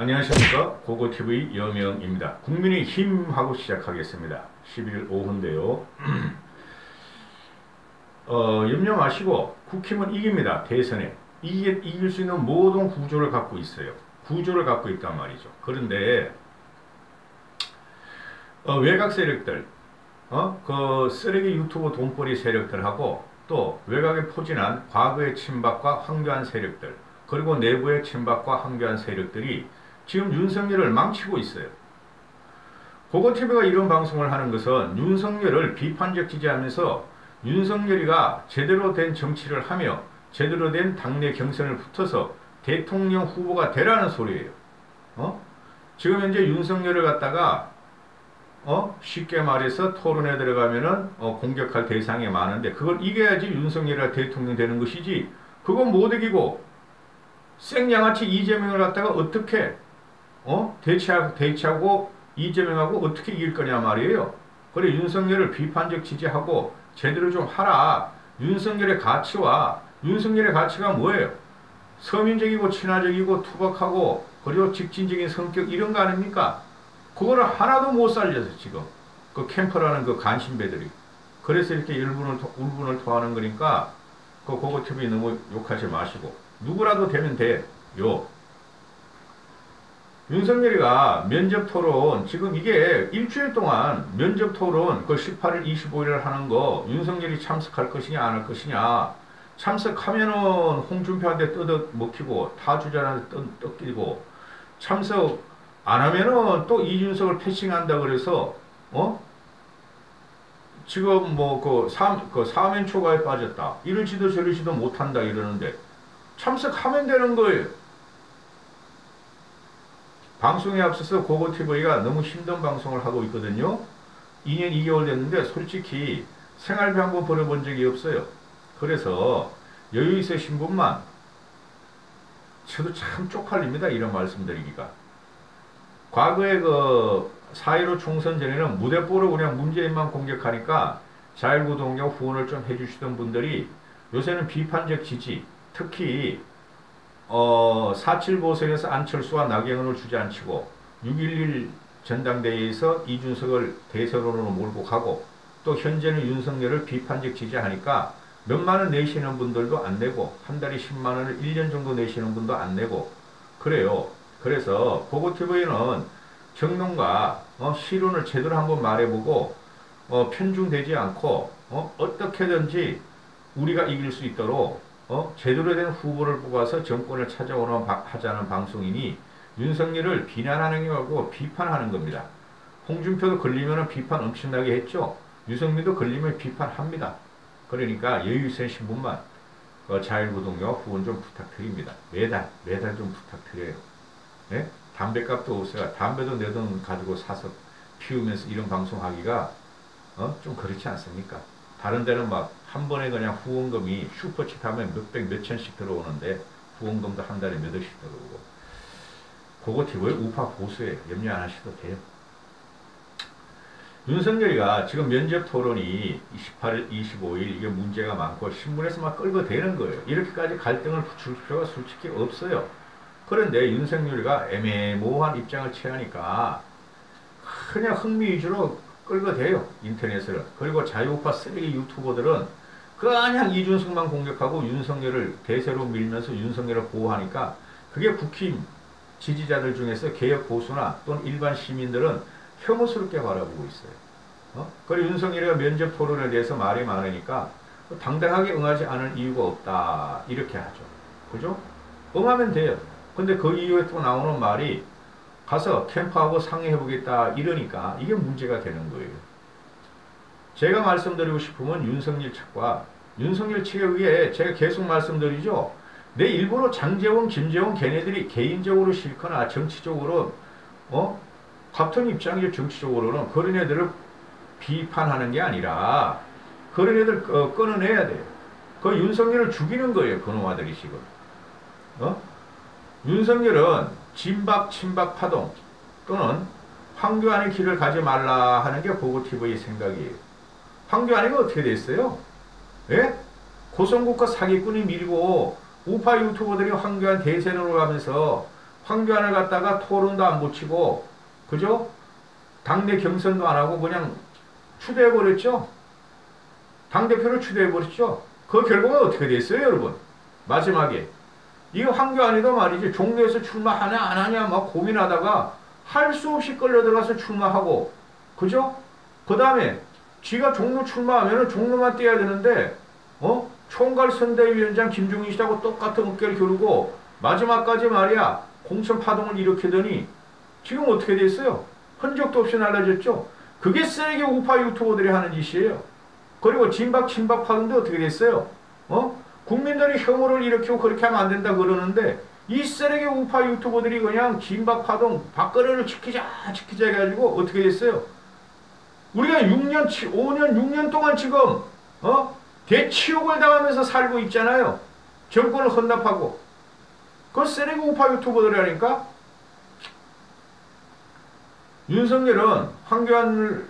안녕하십니까. 고고TV 여명입니다. 국민의힘하고 시작하겠습니다. 11일 오후인데요. 염려 마시고 국힘은 이깁니다. 대선에. 이길 수 있는 모든 구조를 갖고 있어요. 구조를 갖고 있단 말이죠. 그런데 외곽 세력들, 그 쓰레기 유튜브 돈벌이 세력들하고 또 외곽에 포진한 과거의 친박과 황교안 세력들, 그리고 내부의 친박과 황교안 세력들이 지금 윤석열을 망치고 있어요. 고고TV가 이런 방송을 하는 것은 윤석열을 비판적 지지하면서 윤석열이가 제대로 된 정치를 하며 제대로 된 당내 경선을 붙어서 대통령 후보가 되라는 소리예요. 지금 현재 윤석열을 갖다가 쉽게 말해서 토론에 들어가면은 공격할 대상이 많은데 그걸 이겨야지 윤석열이가 대통령 되는 것이지, 그건 못 이기고 생양아치 이재명을 갖다가 어떻게 대치하고 이재명하고 어떻게 이길 거냐 말이에요. 그래, 윤석열을 비판적 지지하고 제대로 좀 하라. 윤석열의 가치가 뭐예요? 서민적이고 친화적이고 투박하고 그리고 직진적인 성격, 이런 거 아닙니까? 그거를 하나도 못 살려서 지금 그 캠퍼라는 그 간신배들이 그래서 이렇게 울분을 토하는 거니까 그 고고TV 너무 욕하지 마시고 누구라도 되면 돼요. 윤석열이가 면접토론, 지금 이게 일주일 동안 면접토론 그 18일 25일을 하는 거 윤석열이 참석할 것이냐 안 할 것이냐, 참석하면은 홍준표한테 뜯어먹히고 타주자한테 뜯기고, 참석 안 하면은 또 이준석을 패싱한다 그래서 지금 뭐 그 사면 초과에 빠졌다, 이러지도 저러지도 못한다 이러는데 참석하면 되는 거예요. 방송에 앞서서 고고TV가 너무 힘든 방송을 하고 있거든요. 2년 2개월 됐는데 솔직히 생활비 한 번 벌어본 적이 없어요. 그래서 여유 있으신 분만, 저도 참 쪽팔립니다 이런 말씀드리기가. 과거에 그 4.15 총선 전에는 무대뽀로 그냥 문재인만 공격하니까 자율구동력 후원을 좀 해주시던 분들이 요새는 비판적 지지, 특히 4.7 보선에서 안철수와 나경원을 주저앉히고 6.11 전당대회에서 이준석을 대선으로 몰고 가고 또 현재는 윤석열을 비판적 지지하니까 몇만 원 내시는 분들도 안 내고 한 달에 10만 원을 1년 정도 내시는 분도 안 내고 그래요. 그래서 고고TV는 정론과 실론을 제대로 한번 말해보고 편중되지 않고 어떻게든지 우리가 이길 수 있도록 제대로 된 후보를 뽑아서 정권을 하자는 방송이니 윤석열을 비난하는 게 아니고 비판하는 겁니다. 홍준표도 걸리면 비판 엄청나게 했죠. 유승민도 걸리면 비판합니다. 그러니까 여유 있으신 분만 자율구동력 후원 좀 부탁드립니다. 매달 좀 부탁드려요. 네? 담배값도 없어요. 담배도 내 돈 가지고 사서 피우면서 이런 방송하기가 좀 그렇지 않습니까? 다른 데는 막 한 번에 그냥 후원금이 슈퍼챗 하면 몇백 몇천씩 들어오는데 후원금도 한 달에 몇 억씩 들어오고. 고고TV의 우파 보수에 염려 안 하셔도 돼요. 윤석열이가 지금 면접 토론이 18일 25일 이게 문제가 많고 신문에서 막 끌고 대는 거예요. 이렇게까지 갈등을 붙일 필요가 솔직히 없어요. 그런데 윤석열이가 애매모호한 입장을 취하니까 그냥 흥미 위주로 끌고 대요. 인터넷을. 그리고 자유우파 쓰레기 유튜버들은 그냥 이준석만 공격하고 윤석열을 대세로 밀면서 윤석열을 보호하니까 그게 국힘 지지자들 중에서 개혁 보수나 또는 일반 시민들은 혐오스럽게 바라보고 있어요. 그리고 윤석열이가 면접 토론에 대해서 말이 많으니까 당당하게 응하지 않을 이유가 없다 이렇게 하죠. 그죠? 응하면 돼요. 근데 그 이후에 또 나오는 말이 가서 캠프하고 상의해보겠다 이러니까 이게 문제가 되는 거예요. 제가 말씀드리고 싶으면 윤석열 측과 윤석열 측에 의해 제가 계속 말씀드리죠. 내 일부러 장제원, 김제원 걔네들이 개인적으로 싫거나 정치적으로 같은 입장이죠. 정치적으로는 그런 애들을 비판하는 게 아니라 그런 애들 끊어내야 돼요. 그 윤석열을 죽이는 거예요. 그놈아들이 지금. 윤석열은 진박, 친박 파동 또는 황교안의 길을 가지 말라 하는 게 고고TV의 생각이에요. 황교안이가 어떻게 됐어요? 예? 고성국과 사기꾼이 밀고 우파 유튜버들이 황교안 대세로 가면서 황교안을 갖다가 토론도 안 붙이고, 그죠? 당내 경선도 안 하고 그냥 추대해버렸죠? 당대표를 추대해버렸죠? 그 결과가 어떻게 됐어요, 여러분? 마지막에. 이 황교안이도 말이지, 종로에서 출마하냐, 안 하냐, 막 고민하다가 할 수 없이 끌려들어가서 출마하고, 그죠? 그 다음에, 지가 종로 출마하면은 종로만 떼야 되는데, 총괄 선대위원장 김종인 씨하고 똑같은 어깨를 겨루고, 마지막까지 말이야, 공천 파동을 일으키더니, 지금 어떻게 됐어요? 흔적도 없이 날라졌죠? 그게 쓰레기 우파 유튜버들이 하는 짓이에요. 그리고 진박 친박 파동도 어떻게 됐어요? 국민들이 혐오를 일으키고 그렇게 하면 안 된다 그러는데 이 쓰레기 우파 유튜버들이 그냥 진박 파동 박근혜를 지키자 해가지고 어떻게 됐어요? 우리가 6년, 5년, 6년 동안 지금 대치욕을 당하면서 살고 있잖아요. 정권을 헌납하고. 그 쓰레기 우파 유튜버들이라니까? 윤석열은 황교안의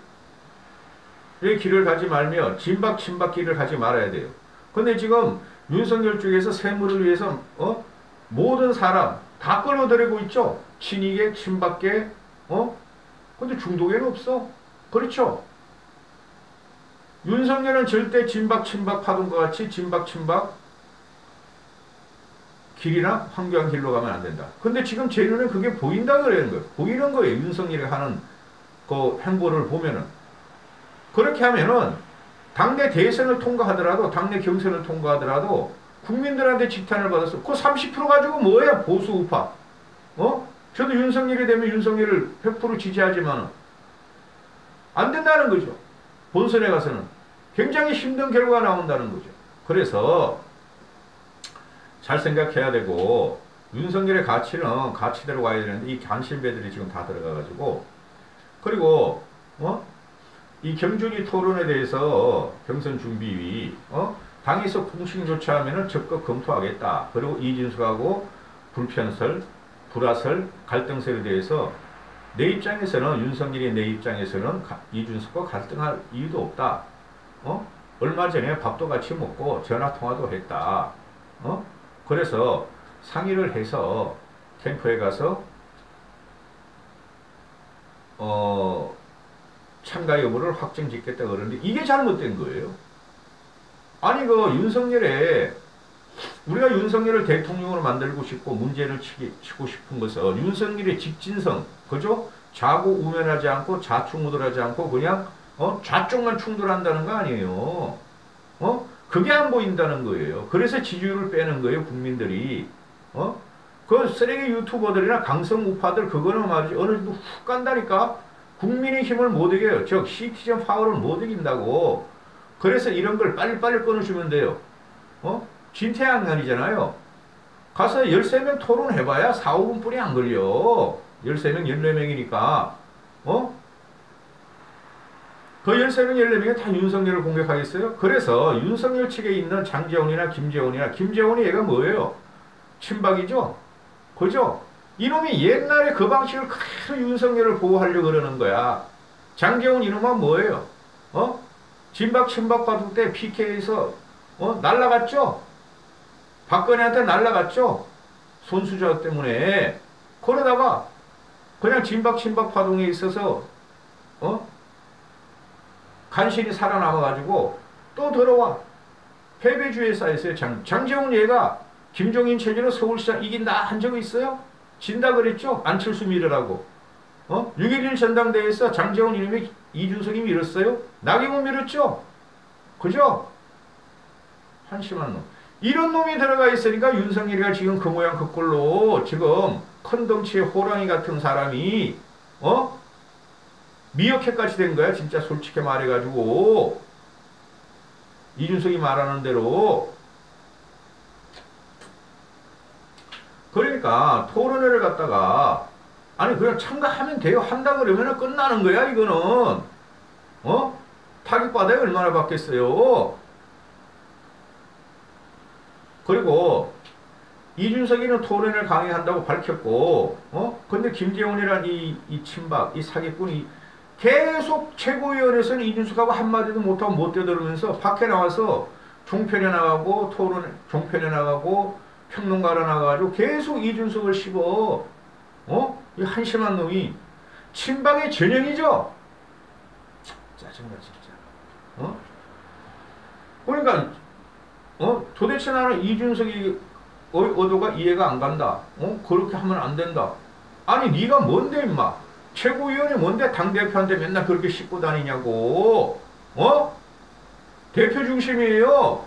길을 가지 말며 진박 친박 길을 가지 말아야 돼요. 근데 지금 윤석열 쪽에서 세물을 위해서 모든 사람 다 끌어들이고 있죠. 친이계, 친박계, 근데 중도계는 없어. 그렇죠. 윤석열은 절대 진박 친박 파동과 같이 진박 친박 길이나 황교안 길로 가면 안 된다. 근데 지금 제 눈에 그게 보인다 그러는 거예요. 보이는 거예요. 윤석열이 하는 그 행보를 보면은. 그렇게 하면은 당내 대선을 통과하더라도 당내 경선을 통과하더라도 국민들한테 직탄을 받았어. 그 30% 가지고 뭐야 보수 우파. 저도 윤석열이 되면 윤석열을 100% 지지하지만 안 된다는 거죠. 본선에 가서는 굉장히 힘든 결과가 나온다는 거죠. 그래서 잘 생각해야 되고 윤석열의 가치는 가치대로 가야 되는데 이 간신배들이 지금 다 들어가가지고 그리고 이 경준이 토론에 대해서 경선 준비위 당에서 공식 조치하면은 적극 검토하겠다. 그리고 이준석하고 불편설, 불화설, 갈등설에 대해서 내 입장에서는 윤석열이 내 입장에서는 이준석과 갈등할 이유도 없다. 얼마 전에 밥도 같이 먹고 전화 통화도 했다. 그래서 상의를 해서 캠프에 가서 참가 여부를 확정짓겠다 그러는데 이게 잘못된 거예요. 아니 우리가 윤석열을 대통령으로 만들고 싶고 문제를 치고 싶은 것은 윤석열의 직진성, 그죠? 좌고 우면하지 않고 좌충우돌하지 않고 그냥 좌쪽만 충돌한다는 거 아니에요. 그게 안 보인다는 거예요. 그래서 지지율을 빼는 거예요, 국민들이. 그 쓰레기 유튜버들이나 강성 우파들 그거는 말이지 어느 정도 훅 간다니까. 국민의 힘을 못 이겨요. 즉 시티즌 파워를 못 이긴다고. 그래서 이런 걸 빨리빨리 끊어주면 돼요. 진퇴양난이잖아요. 가서 13명 토론해봐야 4, 5분뿐이 안 걸려. 13명, 14명이니까. 그 13명, 14명이 다 윤석열을 공격하겠어요? 그래서 윤석열 측에 있는 장제원이나 김재원이 얘가 뭐예요? 친박이죠? 그죠? 이놈이 옛날에 그 방식을 그대로 윤석열을 보호하려고 그러는 거야. 장제원 이놈은 뭐예요? 진박 친박 파동 때 PK에서 날라갔죠? 박근혜한테 날라갔죠? 손수저 때문에. 그러다가 그냥 진박 친박 파동에 있어서 간신히 살아남아가지고 또 들어와. 패배주의에 쌓였어요. 장제원 얘가 김종인 체제로 서울시장 이긴다 한 적이 있어요? 진다 그랬죠? 안철수 밀으라고. 6.11 전당대회에서 장제원 이름이 이준석이 밀었어요? 나경원 밀었죠? 그죠? 한심한 놈. 이런 놈이 들어가 있으니까 윤석열이가 지금 그 모양 그 꼴로 지금 큰 덩치의 호랑이 같은 사람이 미어캣같이 된 거야. 진짜 솔직히 말해가지고 이준석이 말하는 대로. 그러니까 토론회를 갖다가 아니 그냥 참가하면 돼요. 한다 그러면 끝나는 거야. 이거는 타격받아야 얼마나 받겠어요. 그리고 이준석이는 토론회를 강행한다고 밝혔고 근데 김재원이란 이 친박 이 사기꾼이 계속 최고위원회에서는 이준석하고 한마디도 못하고 못 되들으면서 밖에 나와서 종편에 나가고 종편에 나가고 평론가로 나가가지고 계속 이준석을 씹어. 이 한심한 놈이 친박의 전형이죠. 짜증나 진짜. 그러니까 도대체 나는 이준석이 의도가 이해가 안 간다. 그렇게 하면 안 된다. 아니 네가 뭔데 임마. 최고위원이 뭔데 당대표한테 맨날 그렇게 씹고 다니냐고. 대표 중심이에요.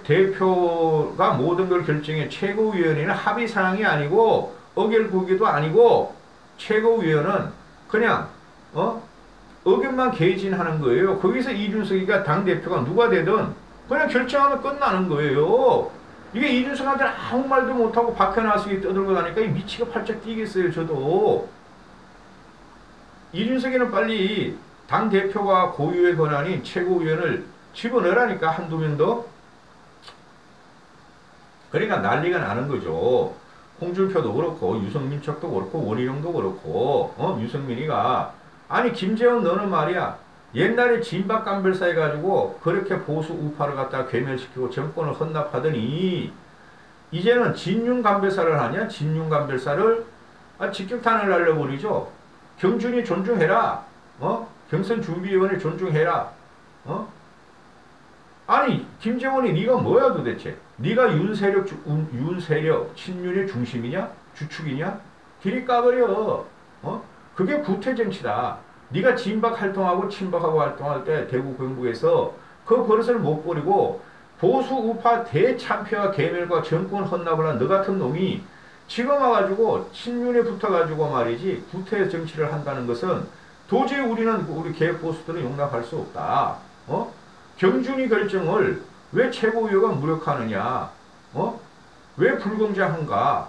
대표가 모든 걸 결정해. 최고위원회는 합의사항이 아니고 의결국이도 아니고 최고위원은 그냥 의견만 개진하는 거예요. 거기서 이준석이가 당대표가 누가 되든 그냥 결정하면 끝나는 거예요. 이게 이준석한테는 아무 말도 못하고 박혀나서기 떠들고 나니까 미치가 팔짝 뛰겠어요. 저도. 이준석이는 빨리 당대표가 고유의 권한인 최고위원을 집어넣으라니까. 한두 명 더. 그러니까 난리가 나는 거죠. 홍준표도 그렇고 유승민 쪽도 그렇고 원희룡도 그렇고 유승민이가 아니 김재원 너는 말이야 옛날에 진박감별사 해가지고 그렇게 보수 우파를 갖다가 괴멸시키고 정권을 헌납하더니 이제는 진윤감별사를 하냐. 진윤감별사를 직격탄을 날려버리죠. 경준이 존중해라. 경선준비위원회 존중해라. 아니 김재원이 네가 뭐야 도대체. 네가 윤세력 친윤의 중심이냐? 주축이냐? 길이 까버려. 그게 구태정치다. 네가 진박 활동하고 친박하고 활동할 때 대구 경북에서 그 버릇을 못 버리고 보수 우파 대참패와 계멸과 정권 헌납을 한 너 같은 놈이 지금 와가지고 친윤에 붙어가지고 말이지 구태 정치를 한다는 것은 도저히 우리 개혁보수들은 용납할 수 없다. 경준이 결정을 왜 최고위원가 무력하느냐? 왜 불공정한가?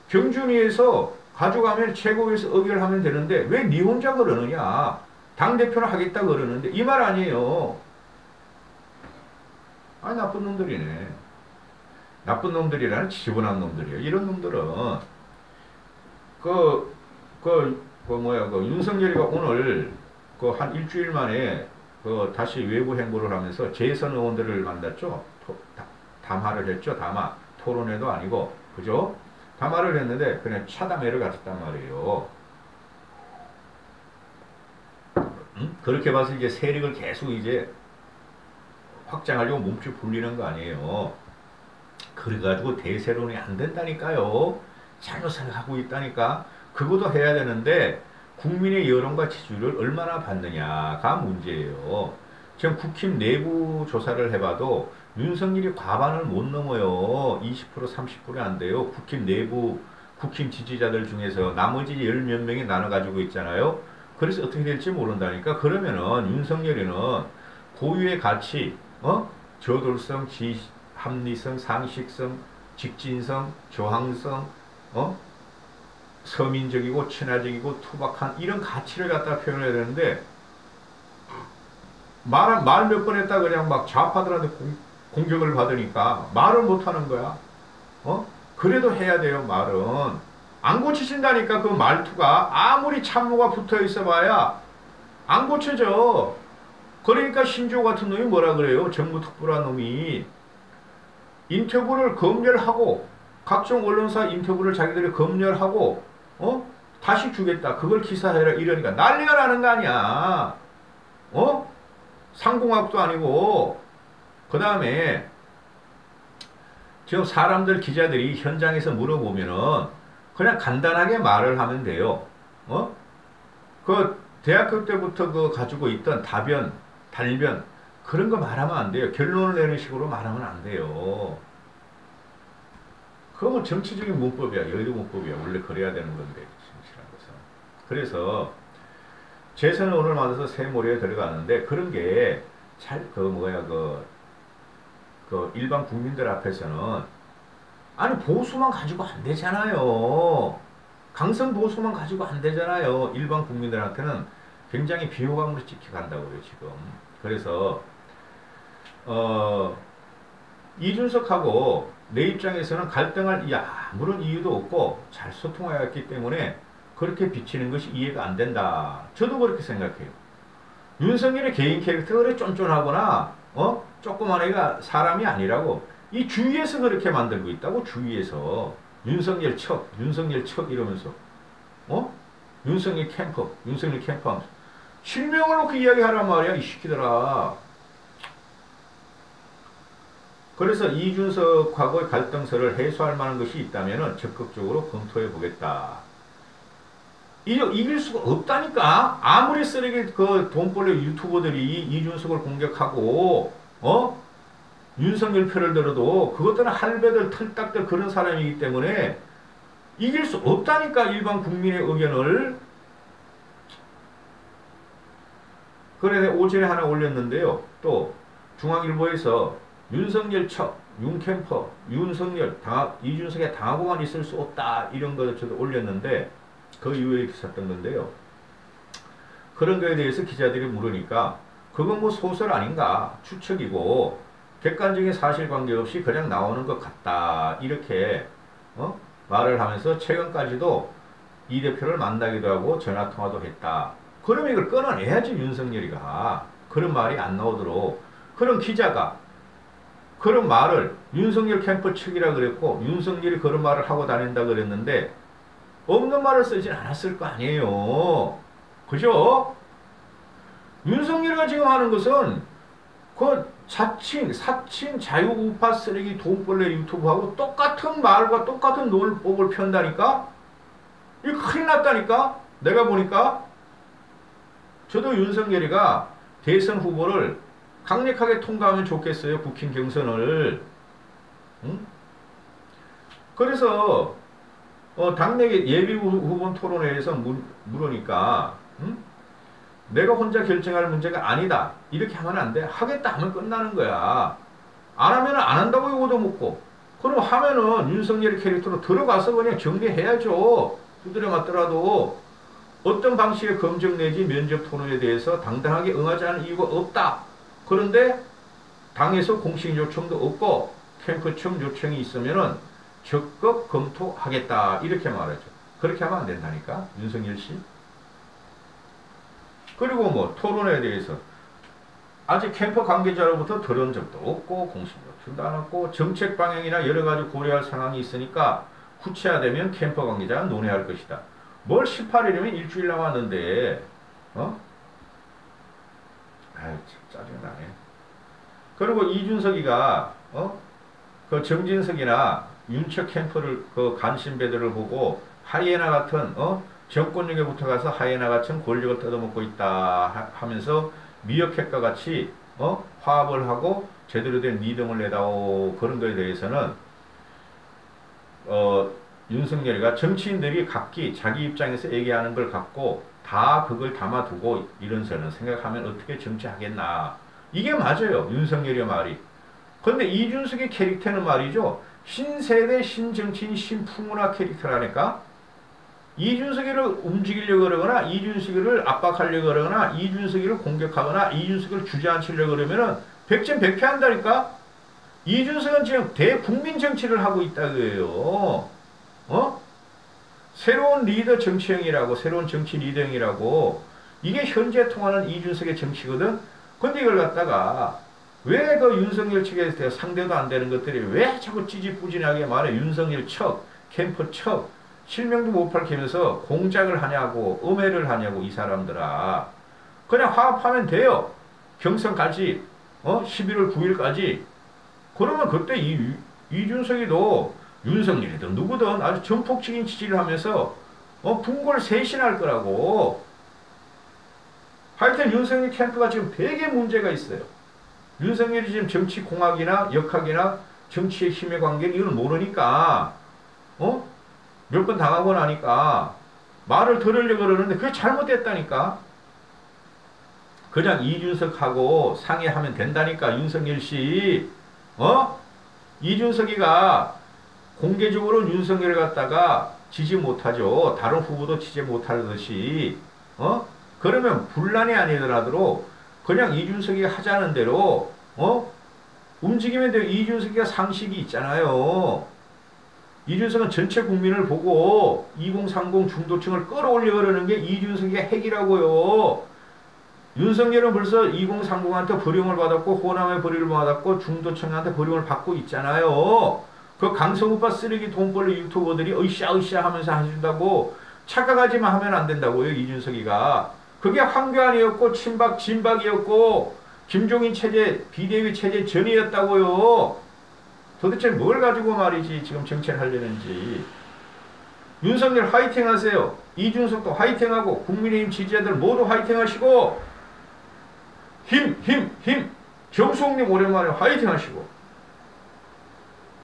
경준위에서 가져가면 최고위에서 의결하면 되는데 왜 니 혼자 그러느냐? 당대표는 하겠다 그러는데 이 말 아니에요. 아니 나쁜 놈들이네. 나쁜 놈들이라는 지저분한 놈들이에요. 이런 놈들은 윤석열이가 오늘 한 일주일 만에 다시 외부 행보를 하면서 재선 의원들을 만났죠. 담화를 했죠. 담화. 토론회도 아니고 그죠? 담화를 했는데 그냥 차담회를 갔었단 말이에요. 그렇게 봐서 이제 세력을 계속 이제 확장하려고 몸집 불리는 거 아니에요. 그래가지고 대세론이 안 된다니까요. 잘못 생각하고 있다니까. 그것도 해야 되는데 국민의 여론과 지지율을 얼마나 받느냐가 문제예요. 지금 국힘 내부 조사를 해봐도 윤석열이 과반을 못 넘어요. 20% 30% 안 돼요. 국힘 지지자들 중에서 나머지 열 몇 명이 나눠가지고 있잖아요. 그래서 어떻게 될지 모른다니까. 그러면은 윤석열이는 고유의 가치, 저돌성, 합리성, 상식성, 직진성, 저항성, 서민적이고 친화적이고 투박한 이런 가치를 갖다 표현해야 되는데 말 몇 번 했다 그냥 막 좌파들한테 공격을 받으니까 말을 못하는 거야. 그래도 해야 돼요. 말은 안 고치신다니까. 그 말투가 아무리 참모가 붙어 있어 봐야 안 고쳐져. 그러니까 신조 같은 놈이 뭐라 그래요. 정부 특보란 놈이 인터뷰를 검열하고 각종 언론사 인터뷰를 자기들이 검열하고 다시 주겠다. 그걸 기사해라. 이러니까 난리가 나는 거 아니야. 상공학도 아니고. 그 다음에 지금 사람들 기자들이 현장에서 물어보면은 그냥 간단하게 말을 하면 돼요. 그 대학교 때부터 가지고 있던 답변, 달변 그런 거 말하면 안 돼요. 결론을 내는 식으로 말하면 안 돼요. 그건 뭐 정치적인 문법이야. 여의도 문법이야. 원래 그래야 되는 건데 정치라는 것은. 그래서 재선을 오늘 만나서 새모리에 들어가는데 그런 게 잘 일반 국민들 앞에서는 아니 보수만 가지고 안 되잖아요. 강성 보수만 가지고 안 되잖아요. 일반 국민들한테는 굉장히 비호감으로 찍혀간다고 그래요 지금. 그래서 이준석하고 내 입장에서는 갈등할 아무런 이유도 없고 잘 소통하였기 때문에 그렇게 비치는 것이 이해가 안 된다. 저도 그렇게 생각해요. 윤석열의 개인 캐릭터가 그래 쫀쫀하거나 조그만 애가 사람이 아니라고. 이 주위에서 그렇게 만들고 있다고. 주위에서. 윤석열 척, 윤석열 척 이러면서, 어? 윤석열 캠프, 윤석열 캠프 하면서. 실명을 놓고 이야기하란 말이야, 이 시키더라. 그래서 이준석하고의 갈등설을 해소할 만한 것이 있다면 적극적으로 검토해 보겠다. 이길 수가 없다니까. 아무리 쓰레기 그 돈벌레 유튜버들이 이준석을 공격하고 윤석열 표를 들어도 그것들은 할배들 털딱들 그런 사람이기 때문에 이길 수 없다니까. 일반 국민의 의견을. 그래 오전에 하나 올렸는데요. 또 중앙일보에서 윤석열 척, 윤캠퍼, 윤석열, 이준석에 당하고만 있을 수 없다 이런 거 저도 올렸는데 그 이후에 있었던 건데요. 그런 거에 대해서 기자들이 물으니까 그건 뭐 소설 아닌가, 추측이고 객관적인 사실관계 없이 그냥 나오는 것 같다 이렇게 말을 하면서 최근까지도 이 대표를 만나기도 하고 전화통화도 했다. 그럼 이걸 끊어내야지. 윤석열이가 그런 말이 안 나오도록. 그런 기자가 그런 말을 윤석열 캠프 측이라 그랬고 윤석열이 그런 말을 하고 다닌다 그랬는데 없는 말을 쓰진 않았을 거 아니에요. 그죠? 윤석열이가 지금 하는 것은 그 사칭 자유우파 쓰레기 돈벌레 유튜브하고 똑같은 말과 똑같은 논법을 편다니까? 이거 큰일 났다니까? 내가 보니까 저도 윤석열이가 대선 후보를 강력하게 통과하면 좋겠어요. 국힘 경선을. 응? 그래서 당내 예비 후보 토론회에서 물으니까 내가 혼자 결정할 문제가 아니다. 이렇게 하면 안 돼. 하겠다 하면 끝나는 거야. 안 하면 안 한다고 요거도 묻고. 그럼 하면은 윤석열 캐릭터로 들어가서 그냥 정리해야죠. 두드려 맞더라도 어떤 방식의 검증 내지 면접 토론에 대해서 당당하게 응하지 않은 이유가 없다. 그런데 당에서 공식 요청도 없고 캠프청 요청이 있으면은 적극 검토하겠다 이렇게 말하죠. 그렇게 하면 안 된다니까 윤석열 씨. 그리고 뭐 토론에 대해서 아직 캠프 관계자로부터 들은 적도 없고 공식 요청도 안 했고 정책 방향이나 여러 가지 고려할 상황이 있으니까 후체화되면 캠프 관계자가 논의할 것이다. 뭘 18일이면 일주일 남았는데 아유 짜증나네. 그리고 이준석이가 그 정진석이나 윤척 캠프를 그 간신배들을 보고 하이에나 같은 정권력에 붙어가서 하이에나 같은 권력을 뜯어먹고 있다 하면서 미어캣과 같이 화합을 하고 제대로 된 리듬을 내다오. 그런 거에 대해서는 윤석열이가 정치인들이 각기 자기 입장에서 얘기하는 걸 갖고 다 그걸 담아두고 이런 선을 생각하면 어떻게 정치하겠나. 이게 맞아요. 윤석열의 말이. 근데 이준석의 캐릭터는 말이죠. 신세대 신정치인 신풍문화 캐릭터라니까. 이준석이를 움직이려고 그러거나 이준석이를 압박하려고 그러거나 이준석이를 공격하거나 이준석을 주저앉히려고 그러면은 백전백패한다니까. 이준석은 지금 대국민 정치를 하고 있다고요. 새로운 리더 정치형이라고, 새로운 정치 리더형이라고. 이게 현재 통하는 이준석의 정치거든. 근데 이걸 갖다가 왜 그 윤석열 측에 상대도 안 되는 것들이 왜 자꾸 찌질뿌진하게 말해. 윤석열 척, 캠프 척, 실명도 못 밝히면서 공작을 하냐고, 음해를 하냐고. 이 사람들아. 그냥 화합하면 돼요. 경선까지 11월 9일까지. 그러면 그때 이준석이도 윤석열이든 누구든 아주 전폭적인 지지를 하면서 분골 쇄신할 거라고. 하여튼 윤석열 캠프가 지금 되게 문제가 있어요. 윤석열이 지금 정치 공학이나 역학이나 정치의 힘의 관계를 이걸 모르니까 몇 번 당하고 나니까 말을 들으려고 그러는데 그게 잘못됐다니까. 그냥 이준석하고 상의하면 된다니까. 윤석열 씨. 이준석이가 공개적으로 윤석열을 갖다가 지지 못하죠. 다른 후보도 지지 못하듯이. 그러면 분란이 아니더라도 그냥 이준석이 하자는 대로 움직이면 돼요. 이준석이가 상식이 있잖아요. 이준석은 전체 국민을 보고 2030 중도층을 끌어올려 그러는 게 이준석의 핵이라고요. 윤석열은 벌써 2030한테 버림을 받았고 호남에 버림을 받았고 중도층한테 버림을 받고 있잖아요. 그 강성우파 쓰레기 돈벌레 유튜버들이 으쌰으쌰 하면서 해준다고 착각하지만 하면 안 된다고요. 이준석이가. 그게 황교안이었고 진박이었고 김종인 체제 비대위 체제 전이었다고요. 도대체 뭘 가지고 말이지 지금 정치를 하려는지. 윤석열 화이팅 하세요. 이준석도 화이팅하고 국민의힘 지지자들 모두 화이팅 하시고 힘! 정수홍님 오랜만에 화이팅 하시고